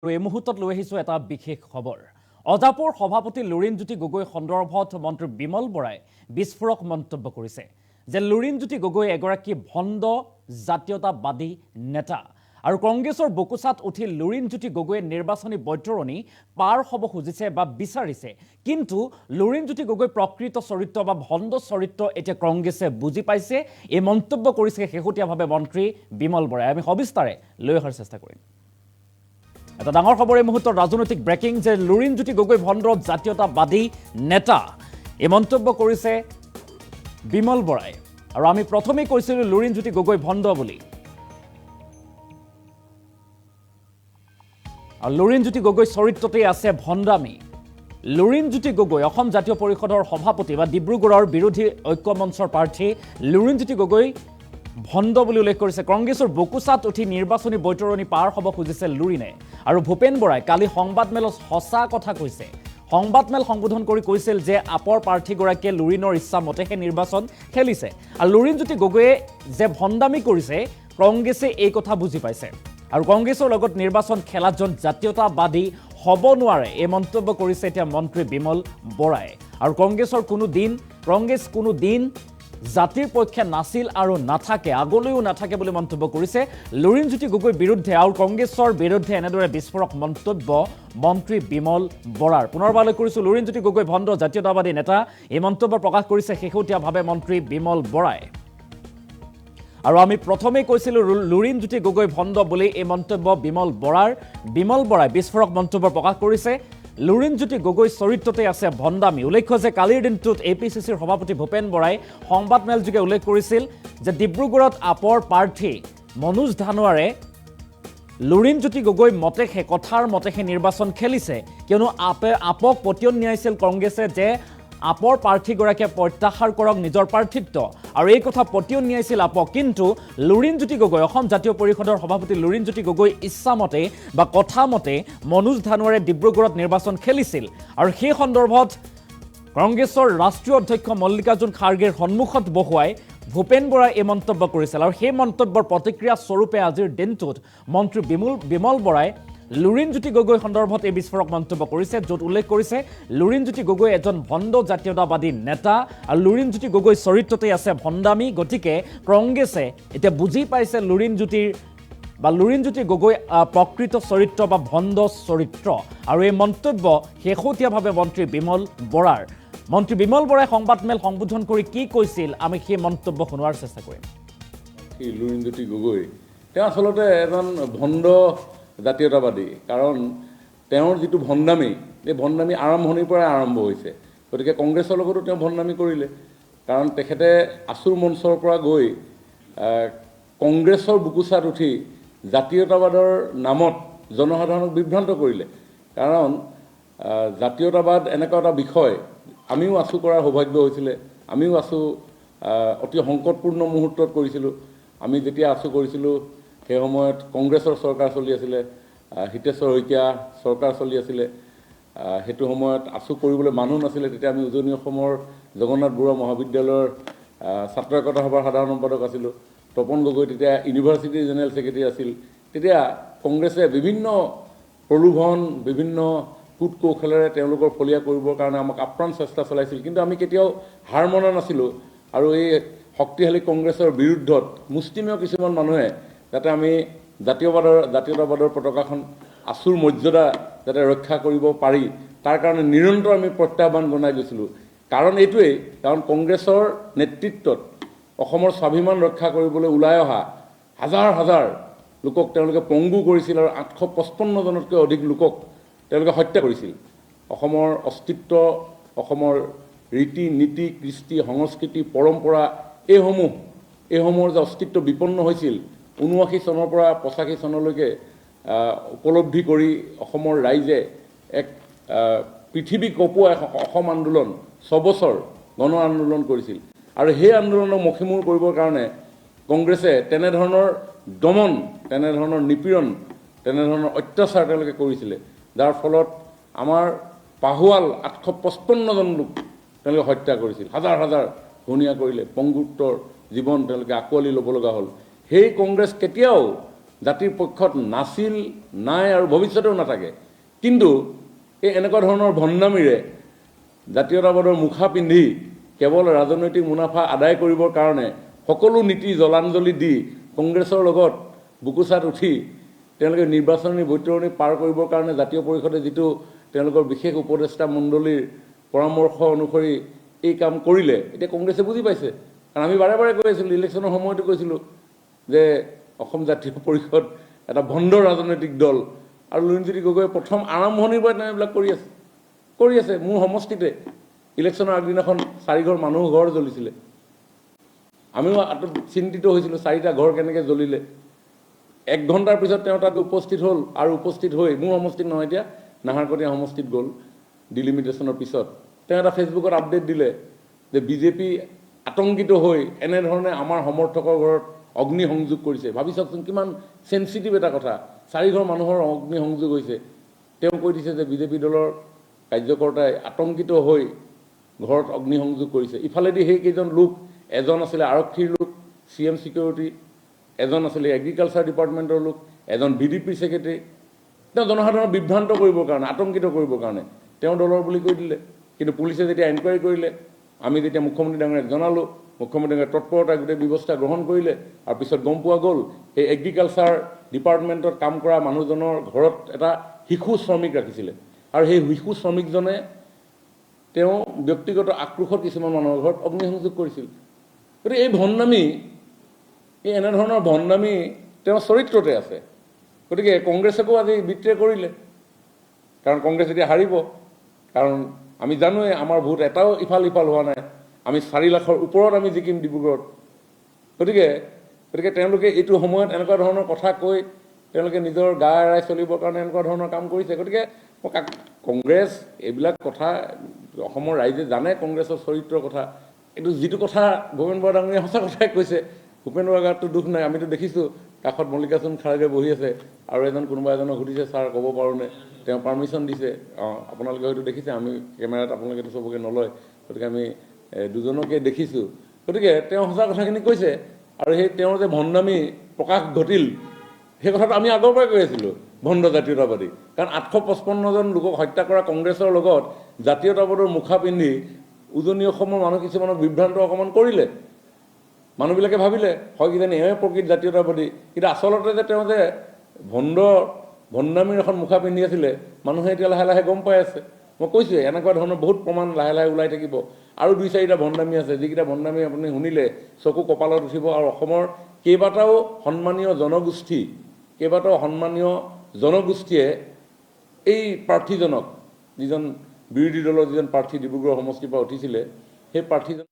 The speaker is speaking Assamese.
আৰু এই মুহূৰ্তত লৈ আহিছোঁ এটা বিশেষ খবৰ। অজাপুৰ সভাপতি লুৰিণজ্যোতি গগৈ সন্দৰ্ভত মন্ত্ৰী বিমল বৰাই বিস্ফোৰক মন্তব্য কৰিছে যে লুৰিণজ্যোতি গগৈ এগৰাকী ভণ্ড জাতীয়তাবাদী নেতা আৰু কংগ্ৰেছৰ বকুচাত উঠি লুৰিণজ্যোতি গগৈয়ে নিৰ্বাচনী বৈতৰণি পাৰ হ'ব খুজিছে বা বিচাৰিছে, কিন্তু লুৰিণজ্যোতি গগৈ প্ৰকৃত চৰিত্ৰ বা ভণ্ড চৰিত্ৰ এতিয়া কংগ্ৰেছে বুজি পাইছে। এই মন্তব্য কৰিছে শেহতীয়াভাৱে মন্ত্ৰী বিমল বৰাই। আমি সবিস্তাৰে লৈ অহাৰ চেষ্টা কৰিম। এটা ডাঙৰ খবৰ এই মুহূৰ্তত ৰাজনৈতিক ব্ৰেকিং যে লুৰিণজ্যোতি গগৈ ভণ্ড জাতীয়তাবাদী নেতা। এই মন্তব্য কৰিছে বিমল বৰাই আৰু আমি প্ৰথমেই কৈছিলোঁ লুৰিণজ্যোতি গগৈ ভণ্ড বুলি। আৰু লুৰিণজ্যোতি গগৈ চৰিত্ৰতেই আছে ভণ্ডামী। লুৰিণজ্যোতি গগৈ অসম জাতীয় পৰিষদৰ সভাপতি বা ডিব্ৰুগড়ৰ বিৰোধী ঐক্য মঞ্চৰ প্ৰাৰ্থী লুৰিণজ্যোতি গগৈ ভণ্ড বুলি উল্লেখ কৰিছে। কংগ্ৰেছৰ বকুচাত উঠি নিৰ্বাচনী বৈতৰণি পাৰ হ'ব খুজিছে লুৰিণে। আৰু ভূপেন বৰাই কালি সংবাদমেলত সঁচা কথা কৈছে। সংবাদমেল সম্বোধন কৰি কৈছিল যে আপৰ প্ৰাৰ্থীগৰাকীয়ে লুৰিণৰ ইচ্ছা মতেহে নিৰ্বাচন খেলিছে। আৰু লুৰিণজ্যোতি গগৈয়ে যে ভণ্ডামী কৰিছে কংগ্ৰেছে এই কথা বুজি পাইছে আৰু কংগ্ৰেছৰ লগত নিৰ্বাচন খেলাজন জাতীয়তাবাদী হ'ব নোৱাৰে, এই মন্তব্য কৰিছে এতিয়া মন্ত্ৰী বিমল বৰাই। আৰু কংগ্ৰেছ কোনো দিন জাতিৰ পক্ষে নাছিল আৰু নাথাকে, আগলৈও নাথাকে বুলি মন্তব্য কৰিছে লুৰিণজ্যোতি গগৈৰ বিৰুদ্ধে। আৰু কংগ্ৰেছৰ বিৰুদ্ধে এনেদৰে বিস্ফোৰক মন্তব্য মন্ত্ৰী বিমল বৰাৰ। পুনৰবাৰলৈ কৰিছোঁ লুৰিণজ্যোতি গগৈ ভণ্ড জাতীয়তাবাদী নেতা। এই মন্তব্য প্ৰকাশ কৰিছে শেহতীয়াভাৱে মন্ত্ৰী বিমল বৰাই। আৰু আমি প্ৰথমেই কৈছিলোঁ লুৰিণজ্যোতি গগৈ ভণ্ড বুলি এই মন্তব্য বিমল বৰাৰ। বিমল বৰাই বিস্ফোৰক মন্তব্য প্ৰকাশ কৰিছে লুৰিণজ্যোতি গগৈ চৰিত্ৰতে আছে ভণ্ডামী। উল্লেখ্য যে কালিৰ দিনটোত APCCৰ সভাপতি ভূপেন বৰাই সংবাদমেলযোগে উল্লেখ কৰিছিল যে ডিব্ৰুগড়ত আপৰ প্ৰাৰ্থী মনোজ ধানোৱাৰে লুৰিণজ্যোতি গগৈ মতেহে কথাৰ মতেহে নিৰ্বাচন খেলিছে, কিয়নো আপক পতিয়ন নিয়াইছিল কংগ্ৰেছে যে আপৰ প্ৰাৰ্থীগৰাকীয়ে প্ৰত্যাহাৰ কৰক নিজৰ প্ৰাৰ্থিত্ব, আৰু এই কথা পতিয়ন নিয়াইছিল আপক। কিন্তু লুৰিণজ্যোতি গগৈ অসম জাতীয় পৰিষদৰ সভাপতি লুৰিণজ্যোতি গগৈ ইচ্ছামতে বা কথামতে মনোজ ধানোৱাৰে ডিব্ৰুগড়ত নিৰ্বাচন খেলিছিল। আৰু সেই সন্দৰ্ভত কংগ্ৰেছৰ ৰাষ্ট্ৰীয় অধ্যক্ষ মল্লিকাৰ্জুন খাৰ্গেৰ সন্মুখত বহুৱাই ভূপেন বৰাই এই মন্তব্য কৰিছিল। আৰু সেই মন্তব্যৰ প্ৰতিক্ৰিয়া স্বৰূপে আজিৰ দিনটোত মন্ত্ৰী বিমল বৰাই লুৰিণজ্যোতি গগৈ সন্দৰ্ভত এই বিস্ফোৰক মন্তব্য কৰিছে, য'ত উল্লেখ কৰিছে লুৰিণজ্যোতি গগৈ এজন ভণ্ড জাতীয়তাবাদী নেতা আৰু লুৰিণজ্যোতি গগৈ চৰিত্ৰতেই আছে ভণ্ডামী। গতিকে কংগ্ৰেছে এতিয়া বুজি পাইছে লুৰিণজ্যোতি গগৈ প্ৰকৃত চৰিত্ৰ বা ভণ্ড চৰিত্ৰ। আৰু এই মন্তব্য শেহতীয়াভাৱে মন্ত্ৰী বিমল বৰাৰ। মন্ত্ৰী বিমল বৰাই সংবাদমেল সম্বোধন কৰি কি কৈছিল আমি সেই মন্তব্য শুনোৱাৰ চেষ্টা কৰিম। লুৰিণজ্যোতি গগৈ তেওঁ আচলতে এজন ভণ্ড জাতীয়তাবাদী, কাৰণ তেওঁৰ যিটো ভণ্ডামী, এই ভণ্ডামী আৰম্ভণিৰ পৰাই আৰম্ভ হৈছে। গতিকে কংগ্ৰেছৰ লগতো তেওঁ ভণ্ডামী কৰিলে, কাৰণ তেখেতে আছুৰ মঞ্চৰ পৰা গৈ কংগ্ৰেছৰ বুকুচাত উঠি জাতীয়তাবাদৰ নামত জনসাধাৰণক বিভ্ৰান্ত কৰিলে। কাৰণ জাতীয়তাবাদ এনেকুৱা এটা বিষয় আমিও আছু কৰাৰ সৌভাগ্য হৈছিলে, আমিও আছু অতি সংকটপূৰ্ণ মুহূৰ্তত কৰিছিলোঁ। আমি যেতিয়া আছু কৰিছিলোঁ সেই সময়ত কংগ্ৰেছৰ চৰকাৰ চলি আছিলে, হিতেশ্বৰ শইকীয়া চৰকাৰ চলি আছিলে। সেইটো সময়ত আছু কৰিবলৈ মানুহ নাছিলে। তেতিয়া আমি উজনি অসমৰ জগন্নাথ বৰুৱা মহাবিদ্যালয়ৰ ছাত্ৰ একতা সভাৰ সাধাৰণ সম্পাদক আছিলোঁ। তপন গগৈ তেতিয়া ইউনিভাৰ্চিটিৰ জেনেৰেল ছেক্ৰেটাৰী আছিল। তেতিয়া কংগ্ৰেছে বিভিন্ন প্ৰলোভন, বিভিন্ন কূট কৌশলেৰে তেওঁলোকৰ ফলীয়া কৰিবৰ কাৰণে আমাক আপ্ৰাণ চেষ্টা চলাইছিল, কিন্তু আমি কেতিয়াও হাৰ মনা নাছিলোঁ। আৰু এই শক্তিশালী কংগ্ৰেছৰ বিৰুদ্ধত মুষ্টিমেয় কিছুমান মানুহে যাতে আমি জাতীয়তাবাদৰ পতাকাখন আছুৰ মৰ্যাদা যাতে ৰক্ষা কৰিব পাৰি, তাৰ কাৰণে নিৰন্তৰ আমি প্ৰত্যাহ্বান জনাই গৈছিলোঁ। কাৰণ এইটোৱেই, কাৰণ কংগ্ৰেছৰ নেতৃত্বত অসমৰ স্বাভিমান ৰক্ষা কৰিবলৈ ওলাই অহা হাজাৰ হাজাৰ লোকক তেওঁলোকে পংগু কৰিছিল আৰু 855 জনতকৈ অধিক লোকক তেওঁলোকে হত্যা কৰিছিল। অসমৰ অস্তিত্ব, অসমৰ ৰীতি নীতি, কৃষ্টি সংস্কৃতি, পৰম্পৰা এইসমূহৰ যে অস্তিত্ব বিপন্ন হৈছিল 79 চনৰ পৰা 85 চনলৈকে উপলব্ধি কৰি অসমৰ ৰাইজে এক পৃথিৱী কঁপোৱা অসম আন্দোলন 6 বছৰ গণ আন্দোলন কৰিছিল। আৰু সেই আন্দোলনক মষিমূৰ কৰিবৰ কাৰণে কংগ্ৰেছে তেনেধৰণৰ দমন, তেনেধৰণৰ নিপীড়ন, তেনেধৰণৰ অত্যাচাৰ তেওঁলোকে কৰিছিলে, যাৰ ফলত আমাৰ পাহোৱাল 855 জন লোক তেওঁলোকে হত্যা কৰিছিল, হাজাৰ হাজাৰ ঘূণীয়া কৰিলে, পংগুত্বৰ জীৱন তেওঁলোকে আঁকোৱালি ল'ব লগা হ'ল। সেই কংগ্ৰেছ কেতিয়াও জাতিৰ পক্ষত নাছিল, নাই আৰু ভৱিষ্যতেও নাথাকে। কিন্তু এই এনেকুৱা ধৰণৰ ভণ্ডামীৰে জাতীয়তাবাদৰ মুখা পিন্ধি কেৱল ৰাজনৈতিক মুনাফা আদায় কৰিবৰ কাৰণে সকলো নীতি জলাঞ্জলি দি কংগ্ৰেছৰ লগত বুকুচাত উঠি তেওঁলোকে নিৰ্বাচনী বৈতৰণি পাৰ কৰিবৰ কাৰণে জাতীয় পৰিষদে যিটো তেওঁলোকৰ বিশেষ উপদেষ্টা মণ্ডলীৰ পৰামৰ্শ অনুসৰি এই কাম কৰিলে, এতিয়া কংগ্ৰেছে বুজি পাইছে। কাৰণ আমি বাৰে বাৰে কৈ আছিলোঁ, ইলেকশ্যনৰ সময়তো কৈছিলোঁ যে অসম জাতীয় পৰিষদ এটা ভণ্ড ৰাজনৈতিক দল, আৰু লুৰিণজ্যোতি গগৈয়ে প্ৰথম আৰম্ভণিৰ পৰা এইবিলাক কৰি আছে। মোৰ সমষ্টিতে ইলেকশ্যনৰ আগদিনাখন 4 ঘৰ মানুহ ঘৰ জ্বলিছিলে। আমিও চিন্তিত হৈছিলোঁ 4টা ঘৰ কেনেকৈ জ্বলিলে। 1 ঘণ্টাৰ পিছত তেওঁ তাত উপস্থিত হ'ল, আৰু উপস্থিত হৈ মোৰ সমষ্টিত নহয়, এতিয়া নাহাৰকটীয়া সমষ্টিত গ'ল ডিলিমিটেশ্যনৰ পিছত। তেওঁ এটা ফেচবুকত আপডেট দিলে যে বিজেপি আতংকিত হৈ এনেধৰণে আমাৰ সমৰ্থকৰ ঘৰত অগ্নি সংযোগ কৰিছে। ভাবি চাওকচোন কিমান চেঞ্চিটিভ এটা কথা। 4 ঘৰ মানুহৰ অগ্নি সংযোগ হৈছে। তেওঁ কৈ দিছে যে বিজেপি দলৰ কাৰ্যকৰ্তাই আতংকিত হৈ ঘৰত অগ্নি সংযোগ কৰিছে। ইফালেদি সেইকেইজন লোক, এজন আছিলে আৰক্ষীৰ লোক, CM চিকিউৰিটি, এজন আছিলে এগ্ৰিকালচাৰ ডিপাৰ্টমেণ্টৰ লোক, এজন BDPৰ ছেক্ৰেটাৰী। তেওঁ জনসাধাৰণক বিভ্ৰান্ত কৰিবৰ কাৰণে, আতংকিত কৰিবৰ কাৰণে তেওঁ দলৰ বুলি কৈ দিলে। কিন্তু পুলিচে যেতিয়া এনকুৱাৰী কৰিলে, আমি যেতিয়া মুখ্যমন্ত্ৰী ডাঙৰীয়াক জনালোঁ, মুখ্যমন্ত্ৰী ডাঙৰীয়াই তৎপৰতা গোটেই ব্যৱস্থা গ্ৰহণ কৰিলে। আৰু পিছত গম পোৱা গ'ল সেই এগ্ৰিকালচাৰ ডিপাৰ্টমেণ্টত কাম কৰা মানুহজনৰ ঘৰত এটা শিশু শ্ৰমিক ৰাখিছিলে, আৰু সেই শিশু শ্ৰমিকজনে তেওঁ ব্যক্তিগত আক্ৰোশত কিছুমান মানুহৰ ঘৰত অগ্নিসংযোগ কৰিছিল। গতিকে এই ভণ্ডামী, এই এনেধৰণৰ ভণ্ডামী তেওঁৰ চৰিত্ৰতে আছে। গতিকে কংগ্ৰেছকো আজি বিট্ৰে কৰিলে, কাৰণ কংগ্ৰেছ এতিয়া হাৰিব। কাৰণ আমি জানোৱে আমাৰ ভোট এটাও ইফাল হোৱা নাই। আমি 4 লাখৰ ওপৰত আমি জিকিম ডিব্ৰুগড়ত। গতিকে তেওঁলোকে এইটো সময়ত এনেকুৱা ধৰণৰ কথা কৈ তেওঁলোকে নিজৰ গা এৰাই চলিবৰ কাৰণে এনেকুৱা ধৰণৰ কাম কৰিছে। গতিকে কংগ্ৰেছ এইবিলাক কথা অসমৰ ৰাইজে জানে, কংগ্ৰেছৰ চৰিত্ৰৰ কথা। এইটো যিটো কথা ভূপেন বৰা ডাঙৰীয়াই সঁচা কথাই কৈছে। ভূপেন বৰা গাততো দুখ নাই। আমিতো দেখিছোঁ কাষত মল্লিকাৰ্জুন খাৰ্গে বহি আছে, আৰু কোনোবা এজনক সুধিছে, ছাৰ ক'ব পাৰোঁনে? তেওঁ পাৰ্মিশ্যন দিছে। আপোনালোকে হয়তো দেখিছে, আমি কেমেৰাত আপোনালোকেতো চবকে নলয়, গতিকে আমি দুজনকে দেখিছোঁ। গতিকে তেওঁ সঁচা কথাখিনি কৈছে। আৰু সেই তেওঁৰ যে ভণ্ডামী প্ৰকাশ ঘটিল, সেই কথাটো আমি আগৰ পৰাই কৈ আছিলোঁ, ভণ্ড জাতীয়তাবাদী। কাৰণ 855জন লোকক হত্যা কৰা কংগ্ৰেছৰ লগত জাতীয়তাবাদৰ মুখা পিন্ধি উজনি অসমৰ মানুহ কিছুমানক বিভ্ৰান্ত অকণমান কৰিলে। মানুহবিলাকে ভাবিলে হয় কিজানি এওঁৱে প্ৰকৃত জাতীয়তাবাদী, কিন্তু আচলতে যে তেওঁ যে ভণ্ডামীৰ এখন মুখা পিন্ধি আছিলে, মানুহে এতিয়া লাহে লাহে গম পাই আছে। মই কৈছোঁৱে, এনেকুৱা ধৰণৰ বহুত প্ৰমাণ লাহে লাহে ওলাই থাকিব। আৰু 2-4টা ভণ্ডামী আছে, যিকেইটা ভণ্ডামী আপুনি শুনিলে চকু কপালত উঠিব। আৰু অসমৰ কেইবাটাও সন্মানীয় জনগোষ্ঠীয়ে এই প্ৰাৰ্থীজনক, যিজন বিৰোধী দলৰ যিজন প্ৰাৰ্থী ডিব্ৰুগড় সমষ্টিৰ পৰা উঠিছিলে, সেই প্ৰাৰ্থীজন